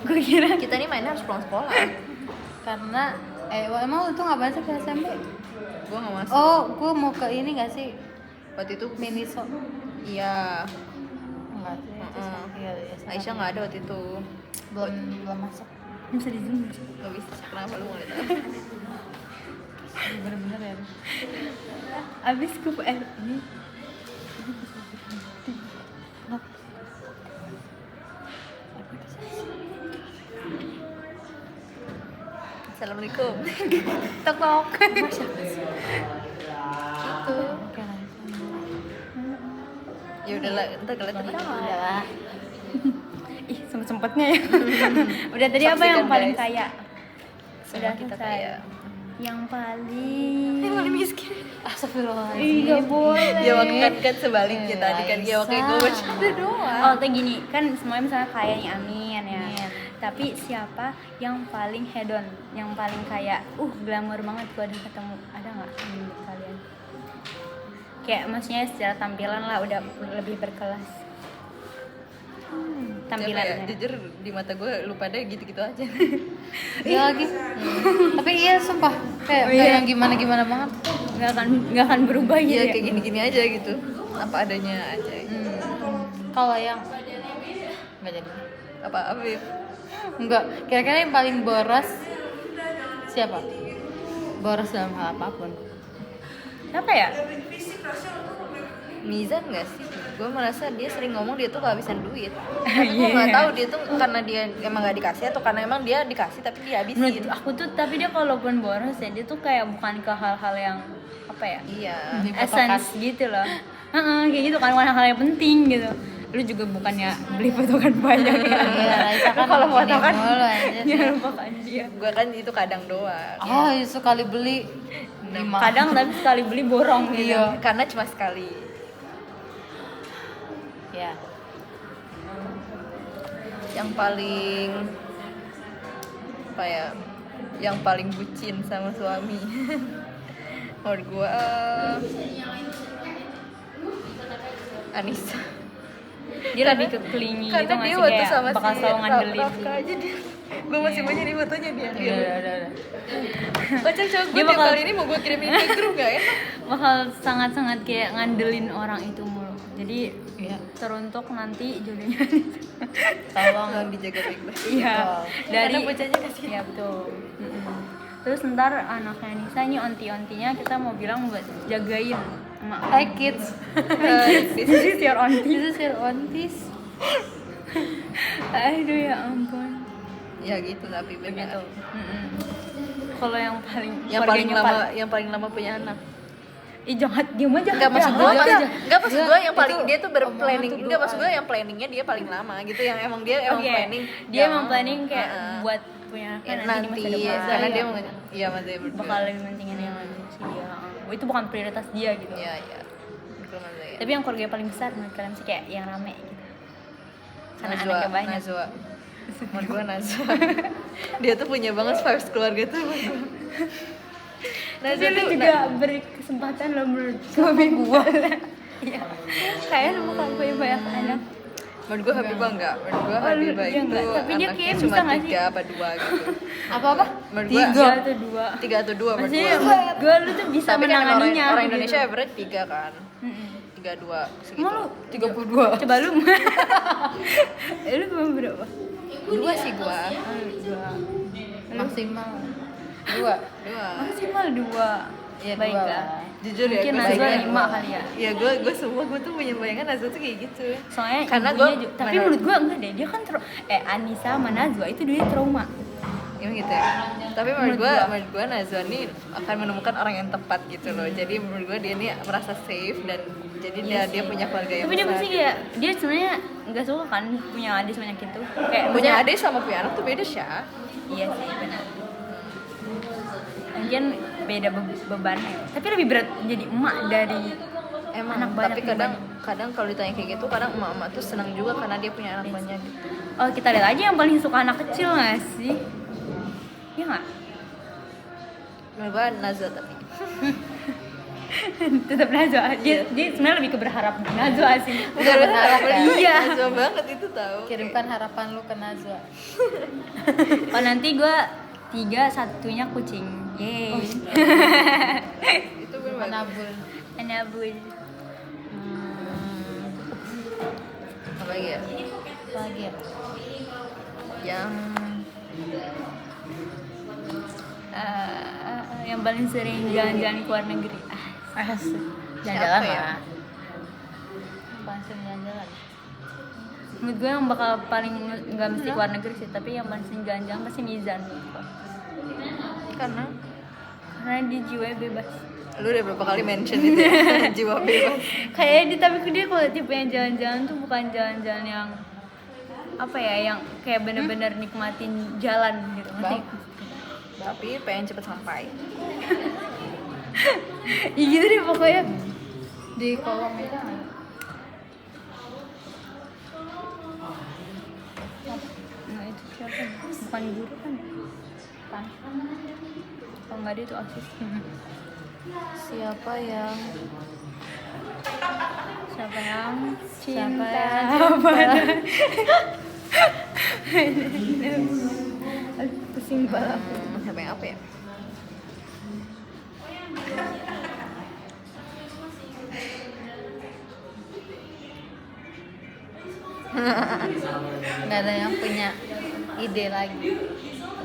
Gue kira Kita nih mainnya harus pulang sekolah. Karena emang lu tuh nggak masuk ke SMP? Gue gak masuk. Oh, gue mau ke ini nggak sih? Waktu itu Miniso. iya. Enggak sih. Iya, Aisyah gak ada waktu itu. belum masuk. bisa di zoom. Gak bisa, kenapa lu mau lihat? Bener-bener ya. Abis gue ini Assalamualaikum. tok tok. Itu. Ya udahlah, entar kelihatan lagi. Udah lah. Ih sempet-sempetnya ya. Udah tadi apa yang Saksikan, paling guys. kaya? Semua kita selesai. kaya. Yang paling miskin. Astagfirullahaladzim. Ih gak boleh. Ya kan sebaliknya tadi kan ya oke gue bercanda doang. Oh tuh gini, kan semuanya misalnya kaya nih, amin ya. Tapi siapa yang paling hedon, yang paling kaya? Glamor banget gue ada ketemu. Ada nggak menurut kalian? Kayak maksudnya secara tampilan lah udah lebih berkelas. Ya, Tampilannya. jujur di mata gue lu pada gitu-gitu aja. Iya lagi. Tapi iya sumpah kayak Oh, iya. yang gimana-gimana banget. Nggak akan berubah gitu Iya ya. kayak gini-gini aja gitu. Apa adanya aja. Kalau yang nggak jadi. Apa Afif? Enggak. Kira-kira yang paling boros siapa? Boros dalam hal apapun. Siapa ya? Mizan gak sih? Gue merasa dia sering ngomong dia tuh kehabisan duit. Tapi gue nggak tahu dia tuh karena dia emang gak dikasih atau karena emang dia dikasih tapi dia habisin. Menurut aku tuh, tapi dia kalaupun boros ya dia tuh kayak bukan ke hal-hal yang apa ya? Iya. Essence gitu loh. Kayak gitu kan, bukan hal yang penting gitu. Lu juga bukannya beli potongan banyak ya. Iya, Raisa kan kalau gini potongan mulu aja. jangan lupakan dia. Gue kan itu kadang doang. Oh, iya, sekali beli 5. Kadang tapi sekali beli borong gitu. Iya. Karena cuma sekali. Ya. Yang paling apa ya? Yang paling bucin sama suami. Menurut gue Anissa. Dia lebih ke clingy gitu Karena nggak dia sih, waktu kayak sama bakal selalu ngandelin. Rafka aja dia. Gue masih banyak di fotonya dia. Udah. Kocak cowok gue Dia tiap bakal- kali ini mau gue kirimin ke grup gak enak. Bakal sangat-sangat kayak ngandelin orang itu mulu. Jadi Iya. teruntuk nanti jodohnya. Tolong. Tolong dijaga baik-baik. Iya. Dari Karena bocahnya kasihan. Iya betul. Terus ntar anaknya Nisa ini onti-ontinya kita mau bilang buat jagain emak. Hi kids. This is your auntie. This is your aunties. Aduh ya ampun. Ya gitu tapi begitu. Kalau yang paling Yang paling lama yang paling lama punya anak. Ih jangan diam aja. Enggak maksud gue aja. enggak maksud gue yang paling Itu dia tuh berplanning. omongan tuh Enggak doa. maksud gue yang planningnya dia paling lama gitu yang emang dia emang Oke. planning. Dia emang planning kayak buat punya ya, anak nanti di masa depan. karena Iya. dia mau iya masa berdua. Bakal lebih pentingin yang si dia. Itu bukan prioritas dia gitu. Iya iya. Betul Mas Zaya. Tapi yang keluarga paling besar menurut kalian sih kayak yang rame gitu. Karena Najwa, anaknya banyak. Najwa. Menurut gue Najwa. Dia tuh punya banget vibes keluarga tuh. Tapi Najwa lu tuh juga beri kesempatan lo menurut suami gua. Iya. Kayak lu bakal punya banyak anak. menurut gue Habibah enggak. Menurut gue Oh, Habibah dia itu enggak. Tapi dia anaknya kayak cuma bisa nggak sih? 3 apa 2 gitu. Apa? Menurut gue 3 atau 2. 3 atau 2 menurut Maksudnya gue. gue lu tuh bisa Tapi kan orang, menanganinya. orang gitu. Indonesia average 3 kan. Mm-mm. 3 2 segitu. Emang lu 32. coba lu. Lu mau berapa? 2 sih gua. Maksimal 2. 2. Maksimal 2. Iya, Baiklah. 2 lah. Jujur ya, Mungkin gua Najwa bayangan 5 kali ya. Iya, gue semua gue tuh punya bayangan Najwa tuh kayak gitu. Soalnya Karena ibunya gua- tapi menurut gue enggak deh, dia kan Anissa sama Najwa itu dia trauma. Gimana gitu ya. Tapi menurut gue Najwa nih akan menemukan orang yang tepat gitu loh. Jadi menurut gue dia nih merasa safe dan jadi dia punya keluarga yang Tapi dia besar. pasti kayak dia sebenarnya nggak suka kan punya adik sebanyak itu. Kayak Punya adik sama punya anak tuh beda sih. Iya sih benar. Mungkin beda bebannya. Tapi lebih berat jadi emak dari Emang, anak banyak. tapi kadang kalau ditanya kayak gitu, kadang emak-emak tuh senang juga karena dia punya anak banyak gitu. Oh kita lihat aja yang paling suka anak kecil nggak sih? Iya nggak? Menurut gue Najwa tapi. Tetap Najwa. Dia sebenarnya lebih ke berharap Najwa sih. Bukan berharap ya? Iya. Najwa banget itu tahu. Kirimkan harapan lu ke Najwa. Oh nanti gue 3, satunya kucing. Yeay. Itu benar. Menabur. Anabul. Apa lagi ya? Lagi ya? Yang paling sering jalan-jalan ke luar negeri. Asik. Siapa Jalan-jalan ya? lah. Langsung jalan-jalan. Menurut gue yang bakal paling nggak mesti ke luar negeri sih, tapi yang paling sering jalan-jalan pasti Mizan. Karena Dia jiwa bebas. lu udah berapa kali mention itu ya? Jiwa bebas. Kayaknya tapi dia kalau tipe yang jalan-jalan tuh bukan jalan-jalan yang apa ya, yang kayak bener-bener nikmatin jalan gitu. Ngerti? Tapi pengen cepet sampai. Ya gitu deh pokoknya. Di kolom itu kan? Nah itu siapa? Bukan guru kan? Kan? Kalau nggak dia itu OSIS. Siapa yang Cinta pusing banget. siapa yang apa ya? Nggak ada yang punya ide lagi.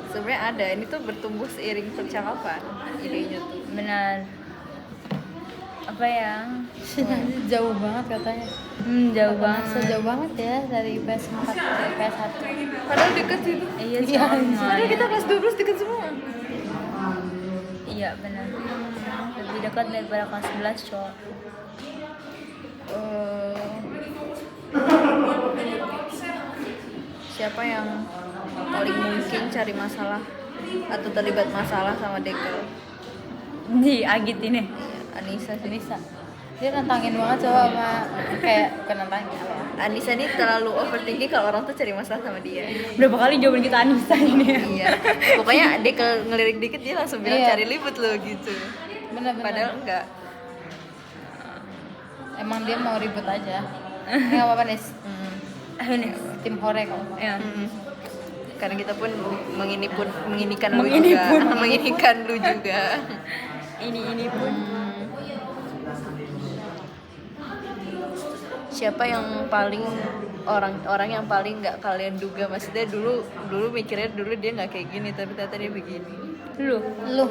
Sebenarnya ada, ini tuh bertumbuh seiring percakapan idenya tuh. Benar. Apa ya? Jauh banget katanya. Jauh banget. Sejauh banget ya dari IPS 4 ke IPS 1. Padahal deket sih. Iya Iya, sama. Padahal kita kelas 12 deket semua. Iya benar. Lebih dekat daripada kelas 11 cowok. Siapa yang paling mungkin cari masalah atau terlibat masalah sama Dekel? Di Agit ini. Anissa sih. Nisa. Dia nantangin banget coba sama kayak bukan nantangin apa ya? Anissa ini terlalu overthinking kalau orang tuh cari masalah sama dia. Berapa kali jawaban kita Anissa ini ya? Iya. Pokoknya Dekel ngelirik dikit dia langsung bilang Iya. cari ribut lo gitu. Bener-bener. Padahal enggak. Emang dia mau ribut aja. Nggak apa-apa nih. Ini. Tim hore kalau mau. Ya. Karena kita pun menginginkan lu Menginipun. juga. Menginginkan lu juga. Ini pun. Siapa yang paling orang yang paling nggak kalian duga, maksudnya dulu mikirnya dulu dia nggak kayak gini tapi ternyata dia begini. Lu.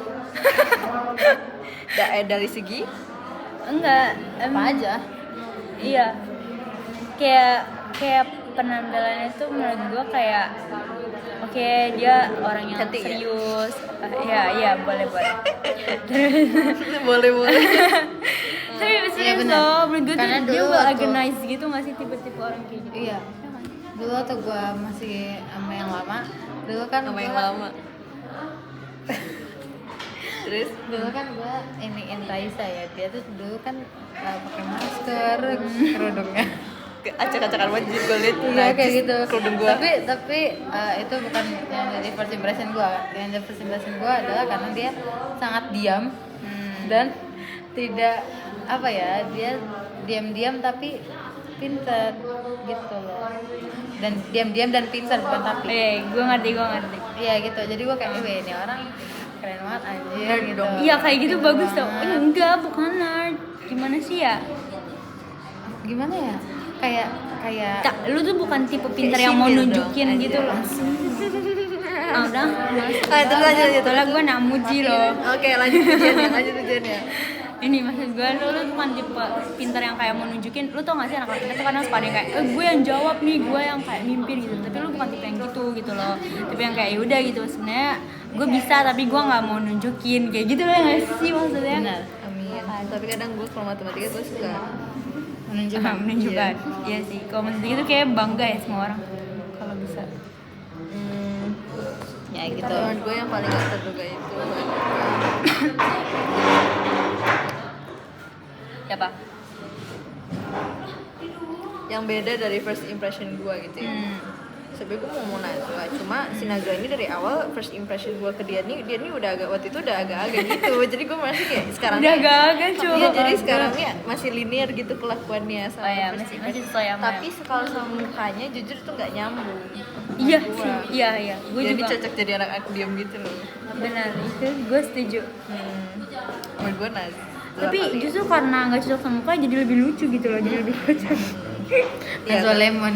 Dari segi Enggak. Apa aja? Iya. Kayak penampilannya tuh menurut gua kayak oke, dia orang yang Cantik ya? serius. Iya, boleh. boleh. Tapi serius benar. loh, menurut gue Karena dia dulu well waktu- organized gitu nggak sih tipe-tipe orang kayak gitu. Iya. Dulu waktu gue masih sama yang lama, dulu kan Sama yang gua- lama. Terus Dulu kan gue iniin Raisa ya, dia tuh dulu kan pakai masker, kerudungnya. acak-acakan banget gue liat. Iya kayak gitu. Kerudung gue. Tapi itu bukan yang jadi first impression gue. Yang jadi first impression gue adalah karena dia sangat diam dan tidak apa ya, dia diam-diam tapi pintar gitu loh. Dan diam-diam dan pintar bukan tapi. Gue ngerti. Iya gitu. Jadi gue kayak ini orang keren banget anjir gitu. Iya kayak gitu bagus tau. Enggak, bukan nerd. Gimana sih ya? Gimana ya? Kayak Cak, lu tuh bukan tipe pintar Kayak yang mau sindir nunjukin dong, gitu anjir. loh. Udah. Terus lanjut. Soalnya gue nak muji loh. Oke, lanjut ujiannya. ini maksud gue lu bukan tipe pintar yang kayak mau nunjukin. Lu tau gak sih anak-anak kita tuh kadang suka ada yang kayak gue yang jawab nih, gue yang kayak mimpin gitu, tapi lu bukan tipe yang gitu loh, tipe yang kayak yaudah gitu, sebenarnya gue bisa tapi gue nggak mau nunjukin kayak gitu loh, nggak sih maksudnya? Benar. Amin. Tapi kadang gue kalau matematika gue suka menunjukkan. Iya sih, kalau matematika itu kayak bangga ya semua orang kalau bisa. Ya gitu. Menurut gue yang paling gak terduga itu Siapa? yang beda dari first impression gue gitu ya. Sebenernya gue mau Najwa, cuma si Najwa ini dari awal first impression gue ke dia nih udah agak, waktu itu udah agak-agak gitu. Jadi gue masih kayak sekarang Udah agak-agak cuy. Iya, jadi sekarang nih masih linear gitu kelakuannya sama Oh ya, first masih impression. sesuai sama. Tapi kalau sama mukanya jujur tuh nggak nyambung. Iya Gua. sih, iya. Gue Jadi juga. cocok jadi anak diam gitu loh. Benar, itu gue setuju. Menurut gue Najwa. Tapi justru karena nggak cocok sama muka jadi lebih lucu gitu loh, jadi lebih kocak. Najwa Lemon.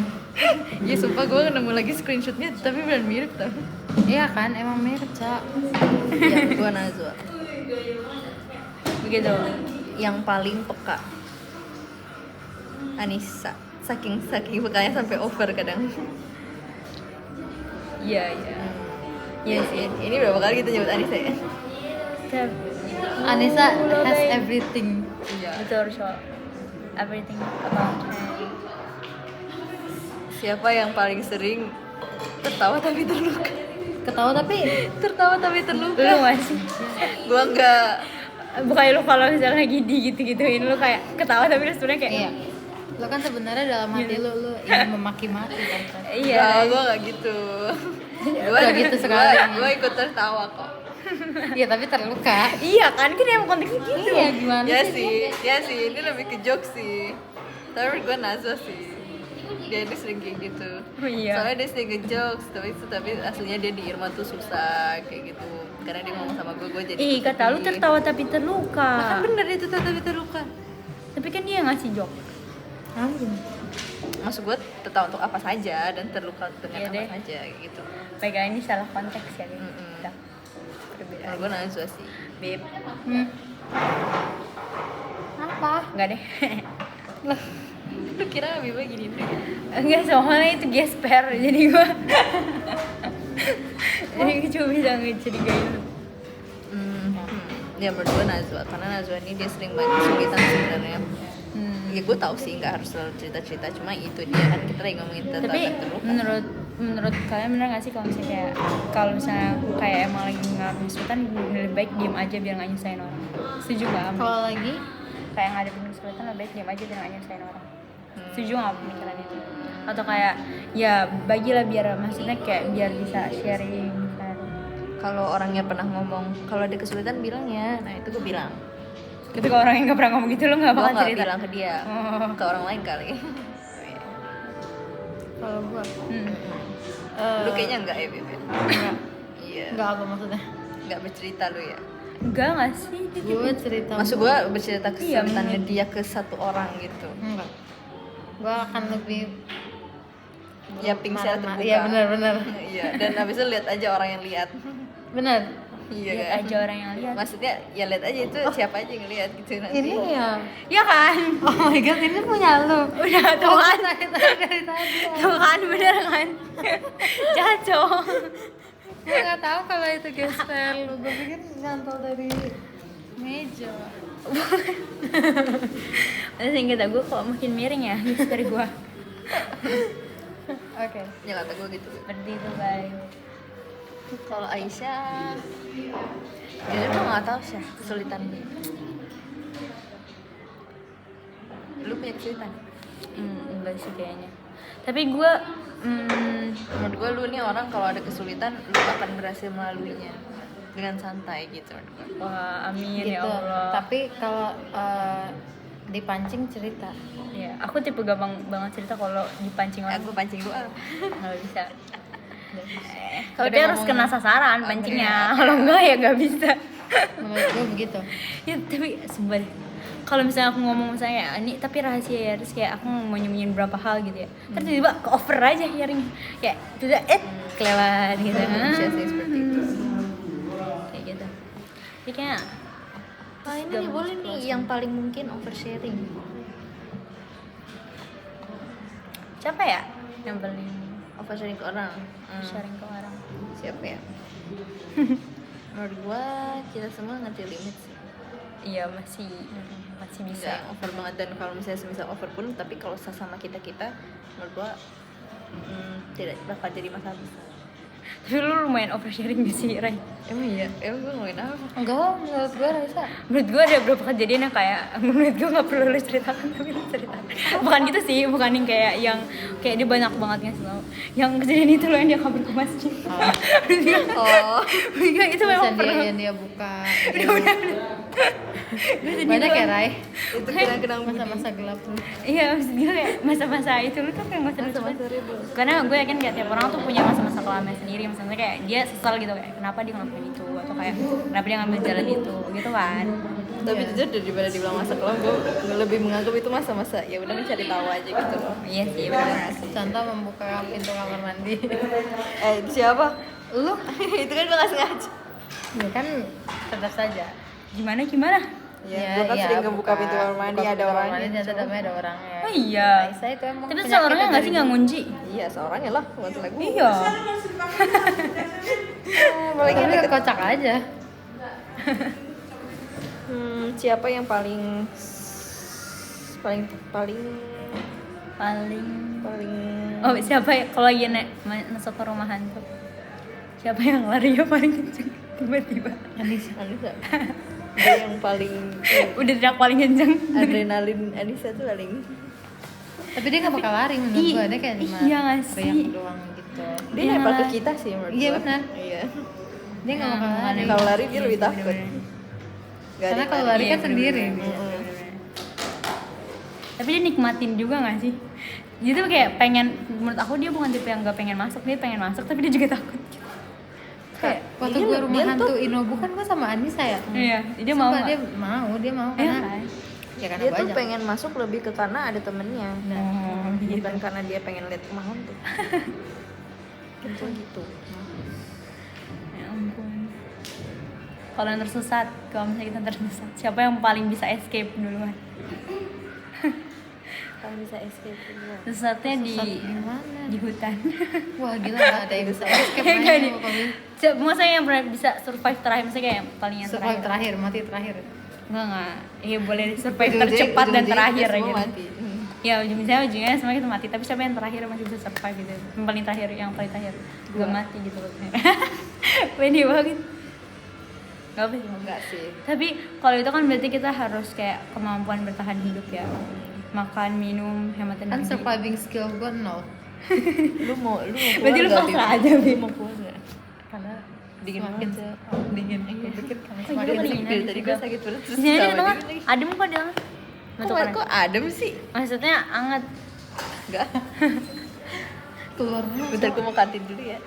Ya sumpah gue nemu lagi screenshotnya tapi beneran mirip tau. Iya kan, emang mirip, Cak. Iya, gue Najwa. Begitu. Yang paling peka Anissa. Saking pekanya sampai over kadang. Iya. Iya sih. Ini berapa kali kita nyebut Anissa ya? Anissa has everything. Iya. Betul, so everything about her. Siapa yang paling sering tertawa tapi terluka? Ketawa tapi Tertawa tapi terluka. Lu nggak sih? Gua enggak. Bukannya lu kalau misalnya lagi gitu-gituin lu kayak ketawa tapi lu sebenarnya kayak iya. Lo kan sebenarnya dalam hati lu ingin memaki-maki kan. iya. Gua enggak gitu. Nggak gitu sekali. Gua ikut tertawa kok. Iya, tapi terluka. Iya kan emang konteksnya gitu. Iya, gimana Ya sih? sih, ya sih. Ini lebih ke jokes sih. Tapi gue Najwa sih. Dia sering kayak gitu. Oh, iya. Soalnya dia sering ngejokes, tapi aslinya dia di Irma tuh susah kayak gitu. Karena dia ngomong sama gue jadi. Ih, kata lu tertawa tapi terluka. Kan bener itu tapi terluka. Tapi kan dia ngasih joke. Maksud gue tertawa untuk apa saja dan terluka dengan Iya apa deh. saja kayak gitu. Pegang ini salah konteks ya. Mm-mm. Udah. Perbedaan. Kalau gue Najwa sih. Beb. Apa? Enggak deh. Lu kira Biba gini deh? Enggak, soalnya itu gesper jadi gua. Jadi gua cuma bisa ngecurigain lu. Ya menurut gue Najwa, karena Najwa ini dia sering banget kesulitan sebenarnya. Ya gue tahu sih nggak harus selalu cerita-cerita, cuma itu dia kan kita lagi ngomongin tentang Tapi terluka. menurut kalian benar nggak sih kalau misalnya kayak emang lagi ngalamin kesulitan lebih baik diem aja biar nggak nyusahin orang? Setuju nggak? Kalau lagi Kayak ngadepin kesulitan lebih baik diem aja biar nggak nyusahin orang. Setuju nggak pemikiran itu? Atau kayak ya bagilah biar maksudnya kayak biar bisa sharing kan? Kalau orangnya pernah ngomong kalau ada kesulitan bilang ya, nah itu gue bilang. Tapi kalau orang yang nggak pernah ngomong gitu lo nggak Gue bakal nggak cerita. bilang ke dia, ke orang lain kali. kalau gua Lu kayaknya enggak ya Bebe? enggak. Iya. Enggak apa maksudnya? Enggak bercerita lu ya. Enggak nggak sih? Gue cerita. Maksud gue bercerita Iya, kesulitannya dia ke satu orang gitu. Enggak. Gue akan lebih Ya pink share terbuka. Iya benar. Iya, dan habis itu lihat aja orang yang lihat. Benar. Iya Lihat kan? aja orang yang lihat. Maksudnya ya lihat aja itu siapa aja yang lihat gitu nanti. Ini ya. Ya kan? Oh my god, ini punya lu. Udah tuh kan? Dari tadi. Tuh kan bener kan? Jatuh. Gue nggak tahu kalau itu gesper lu. Gue pikir nyantol dari meja. Terus yang kata gue kok makin miring ya dari gue. Oke. Ya kata gue gitu. Seperti itu guys. Kalau Aisyah, ya gue nggak tahu sih kesulitan dia. Lu punya kesulitan? Enggak sih kayaknya. Tapi gue Menurut gue lu nih orang kalau ada kesulitan lu akan berhasil melaluinya dengan santai gitu. wah amin Gitu. ya Allah. Tapi kalau dipancing cerita. Ya, aku tipe gampang banget cerita kalau dipancing orang. Aku pancing gua. Nggak bisa. Kalau Tapi dia harus ngomong- kena sasaran pancingnya. Kalau enggak ya nggak bisa. Menurut gue begitu. Ya tapi sebel. Kalau misalnya aku ngomong misalnya ini tapi rahasia ya, terus kayak aku mau nyembunyiin berapa hal gitu ya, terus tiba-tiba ke over aja hearing kayak tidak kelewat gitu. Manusia sih seperti itu. Kayak gitu. Jadi kayak ini nih boleh nih yang paling mungkin oversharing. Siapa ya yang paling Oversharing ke orang. sharing ke orang? Siapa ya? Menurut gua kita semua ngerti limit sih. Iya, masih Bisa bisa. yang over banget, dan kalau misalnya semisal over pun, tapi kalau sesama kita menurut gua tidak bakal jadi masalah besar. Tapi lu lumayan oversharing gak sih, Ray? Emang iya? Emang gua ngomongin apa? Enggak, menurut gue Raisa. Menurut gue ada beberapa kejadian yang kayak menurut gue nggak perlu lu ceritakan, tapi lu ceritakan. Bukan gitu sih, bukan yang kayak dia banyak banget ngasih tau. Yang kejadian itu loh yang dia kabur ke masjid. Oh, Enggak, itu memang Bisa dia pernah. yang dia buka. Udah. Banyak ya Rai. itu kenang-kenang Masa-masa gelap tuh. Iya, maksud gue kayak masa-masa itu lu tuh kayak masa-masa ribu. karena gue yakin kayak tiap orang tuh punya masa-masa kelamnya sendiri, misalnya kayak dia sesal gitu kayak kenapa dia ngelakuin itu, atau kayak kenapa dia ngambil jalan itu gitu kan. Tapi jujur daripada dibilang masa kelam, gue lebih menganggap itu masa-masa ya udah mencari tahu aja gitu loh. Iya sih, benar. Contoh membuka pintu kamar mandi. Itu siapa? Lu? Itu kan gue gak sengaja. Ya kan tetap saja. Gimana? Ya, gue kan sering ngebuka pintu kamar mandi, ada orangnya. Ternyata dalamnya ada orangnya. Oh iya. Raisa itu emang Tapi penyakitnya seorangnya nggak sih dari nggak ngunci? Iya, seorangnya lah, bukan lagu. Iya. Paling Tapi deket. kocak aja. Siapa yang paling Paling. paling Oh siapa ya kalau lagi masuk ke rumah hantu? Siapa yang lari ya paling kenceng tiba-tiba? Anissa. Dia yang paling Udah teriak paling kenceng. adrenalin. Anissa tuh paling. Tapi dia nggak bakal lari menurut gua. Dia kayak cuma iya nggak sih? teriak doang gitu. Dia Iya. nempel ke kita sih menurut Iya, gua. benar. Iya. Dia nggak bakal lari. Kalau lari dia lebih Iya sih, takut. bener-bener. Gak ada Karena yang kalau lari. lari kan Iya, sendiri. bener-bener. Tapi dia nikmatin juga nggak sih? Jadi tuh kayak pengen, menurut aku dia bukan tipe yang nggak pengen masuk, dia pengen masuk tapi dia juga takut. Kayak Waktu Dia- gua rumah dia hantu Inobu kan gua sama Anissa ya. iya, dia Sumpah, mau nggak? dia mau Iya karena kan? ya karena Dia gua tuh ajak. pengen masuk lebih ke karena ada temennya. Oh, gitu. Bukan karena dia pengen lihat rumah hantu. Itu gitu. Ya ampun. Kalau yang tersesat, kalau misalnya kita tersesat, siapa yang paling bisa escape duluan? Kalau bisa escape dulu. Tersesatnya di Gimana? di hutan. Wah gila nggak ada yang bisa escape Kayak aja gini. pokoknya. Maksudnya yang pernah bisa survive terakhir, misalnya kayak yang paling yang Survive terakhir, mati terakhir. Enggak. Iya boleh survive Ujung-ujungnya- tercepat dan ujung-ujungnya terakhir kita aja. semua mati. Ya misalnya ujungnya semua kita mati, tapi siapa yang terakhir masih bisa survive gitu. Yang paling terakhir gak mati gitu loh. Pede banget. Gak apa sih? Enggak sih. Tapi kalau itu kan berarti kita harus kayak kemampuan bertahan hidup ya. Makan, minum, hemat Kan energi. surviving skill gua 0. Lu mau Berarti lu nggak, pasrah Bim? aja, Bim. Mau keluar nggak? Karena Dingin semakin banget. dingin. Iya. Dikit kan Oh, semakin iya, Dari kedinginan tadi juga. gue sakit banget. Di sini di tengah adem kok di tengah. Masuk Kok, kan? kok adem sih? Maksudnya anget. Enggak. keluar. Bentar gue mau kantin dulu ya.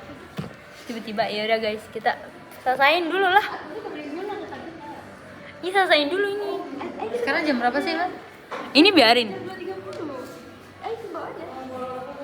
Tiba-tiba ya udah guys, kita selesain dulu lah. Ini selesain dulu ini. Sekarang jam berapa sih, Mas? Ini biarin.